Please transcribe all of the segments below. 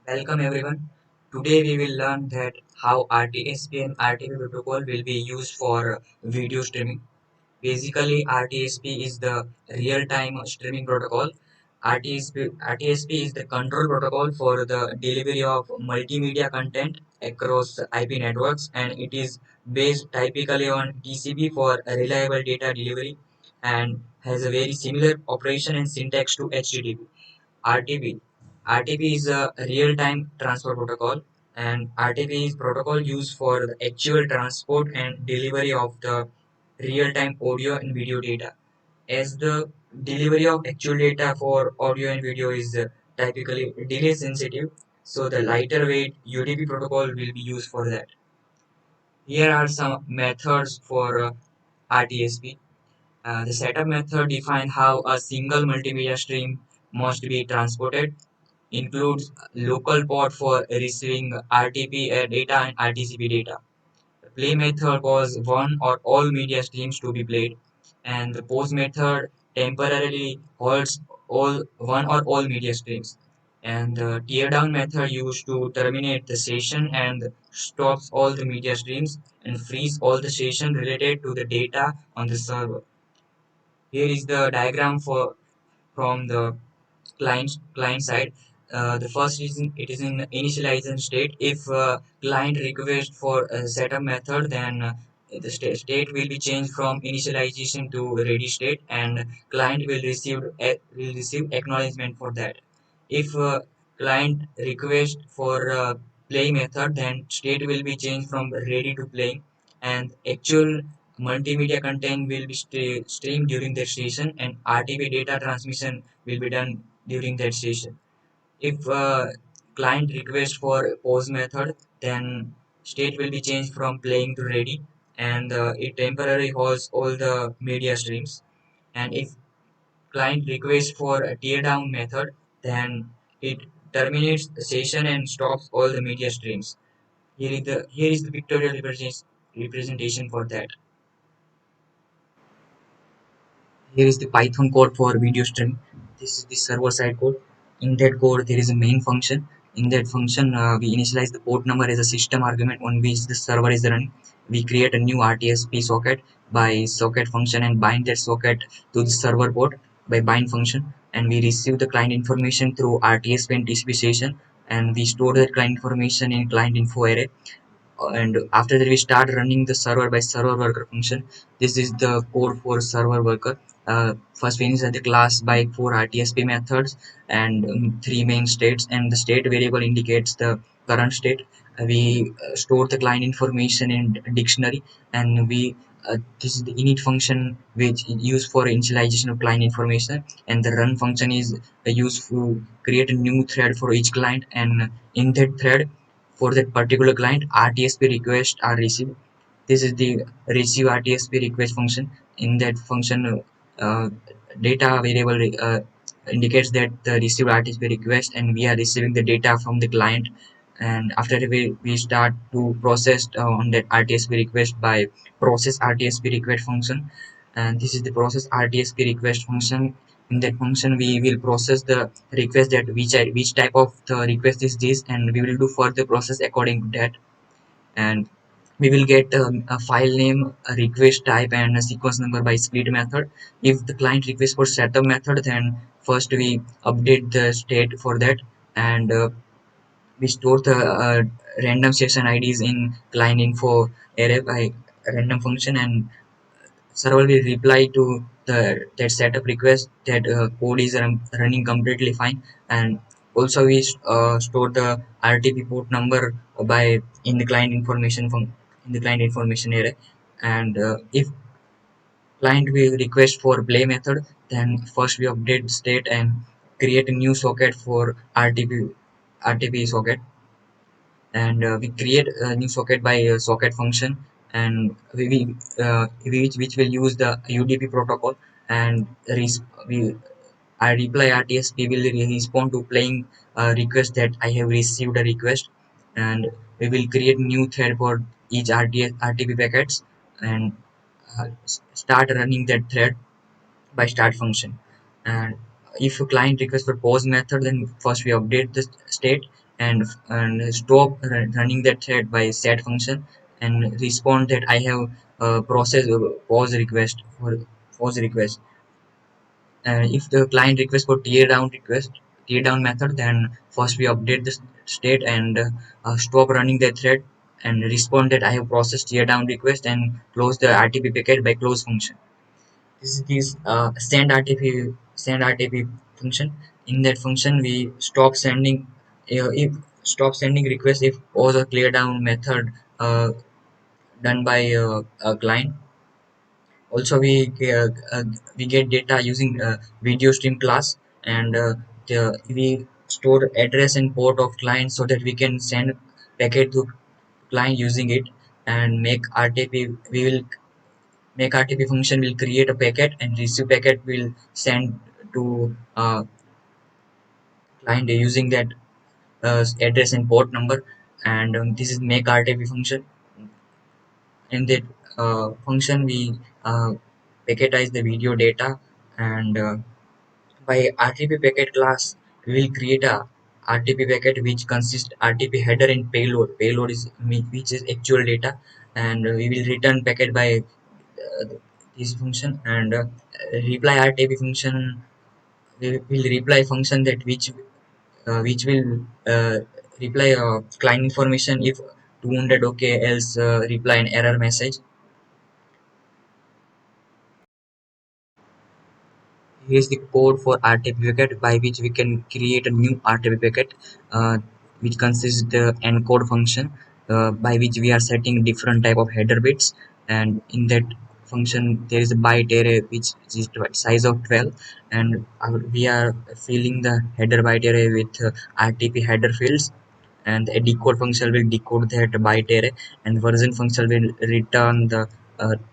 Welcome everyone. Today we will learn that how RTSP and RTP protocol will be used for video streaming. Basically, RTSP is the real-time streaming protocol. RTSP is the control protocol for the delivery of multimedia content across IP networks, and it is based typically on TCP for reliable data delivery and has a very similar operation and syntax to HTTP. RTP. RTP is a real-time transfer protocol, and RTP is protocol used for the actual transport and delivery of the real-time audio and video data. As the delivery of actual data for audio and video is typically delay sensitive, so the lighter weight UDP protocol will be used for that. Here are some methods for RTSP. The setup method defines how a single multimedia stream must be transported, includes local port for receiving RTP data and RTCP data. The play method calls one or all media streams to be played, and the pause method temporarily holds all one or all media streams. And the tear down method used to terminate the session and stops all the media streams and frees all the session related to the data on the server. Here is the diagram for from the client side. The first is it is in initialization state. If client request for a setup method, then the state will be changed from initialization to ready state, and client will receive acknowledgement for that. If client request for play method, then state will be changed from ready to playing, and actual multimedia content will be streamed during that session, and RTP data transmission will be done during that session. If client request for pause method, then state will be changed from playing to ready, and it temporarily holds all the media streams. And if client requests for a tear down method, then it terminates the session and stops all the media streams. Here is the pictorial representation for that. Here is the Python code for video stream. This is the server side code. In that code, there is a main function. In that function, we initialize the port number as a system argument on which the server is running. We create a new RTSP socket by socket function and bind that socket to the server port by bind function. And we receive the client information through RTSP and TCP session. And we store that client information in client info array, and after that we start running the server by server worker function. This is the code for server worker. First we initialize the class by 4 RTSP methods and three main states, and the state variable indicates the current state. We store the client information in dictionary, and we this is the init function which is used for initialization of client information, and the run function is used to create a new thread for each client, and in that thread for that particular client RTSP requests are received. This is the receive RTSP request function. In that function, uh, data variable indicates that the received RTSP request, and we are receiving the data from the client. And after we start to process on that RTSP request by process RTSP request function. And this is the process RTSP request function. In that function, we will process the request that which type of the request is this, and we will do further process according to that. And we will get a file name, a request type, and a sequence number by split method. If the client requests for setup method, then first we update the state for that, and we store the random session IDs in client info array by random function, and server will reply to the that setup request that code is running completely fine. And also we store the RTP port number by in the client information from in the client information array. And if client will request for play method, then first we update state and create a new socket for RTP socket. And we create a new socket by socket function, and which will use the UDP protocol. And we I reply RTSP will respond to playing request that I have received a request, and we will create new thread for each RTP packets, and start running that thread by start function. And if a client requests for pause method, then first we update the state, and stop running that thread by set function and respond that I have processed pause request. If the client requests for tear down method, then first we update the state and stop running the thread and respond that I have processed tear down request and close the RTP packet by close function. This is send RTP function. In that function, we if stop sending request if all the clear down method done by a client. Also, we get data using video stream class, and we store address and port of client so that we can send packet to client using it and make RTP. We will make RTP function will create a packet and receive packet will send to client using that address and port number. And this is make RTP function. In that function, we packetize the video data, and by RTP packet class, we will create a RTP packet which consists RTP header and payload. Payload is which is actual data, and we will return packet by this function, and reply RTP function will reply function that which will reply client information if 200 okay, else reply an error message. Here's the code for RTP packet by which we can create a new RTP packet, which consists the encode function, by which we are setting different type of header bits, and in that function there is a byte array which is size of 12, and we are filling the header byte array with RTP header fields, and a decode function will decode that byte array, and version function will return the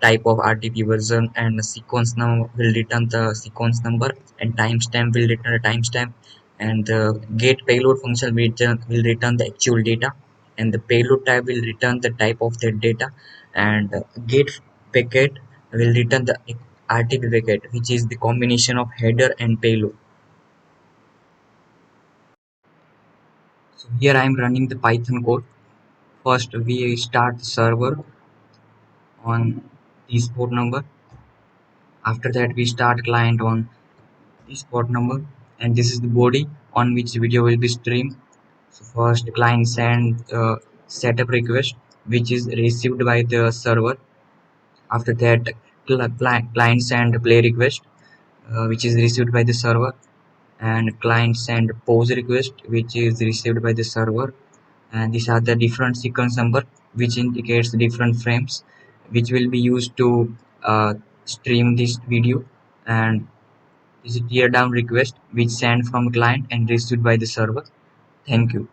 type of RTP version, and the sequence number will return the sequence number, and timestamp will return a timestamp, and the get payload function will return the actual data, and the payload type will return the type of that data, and get packet will return the RTP packet, which is the combination of header and payload. So here I am running the Python code. First, we start the server on this port number. After that, we start client on this port number, and this is the body on which video will be streamed. So first, client send setup request, which is received by the server. After that, client send play request, which is received by the server, and client send pause request, which is received by the server. And these are the different sequence number which indicates different frames which will be used to stream this video, and this is tear down request which sent from client and received by the server. Thank you.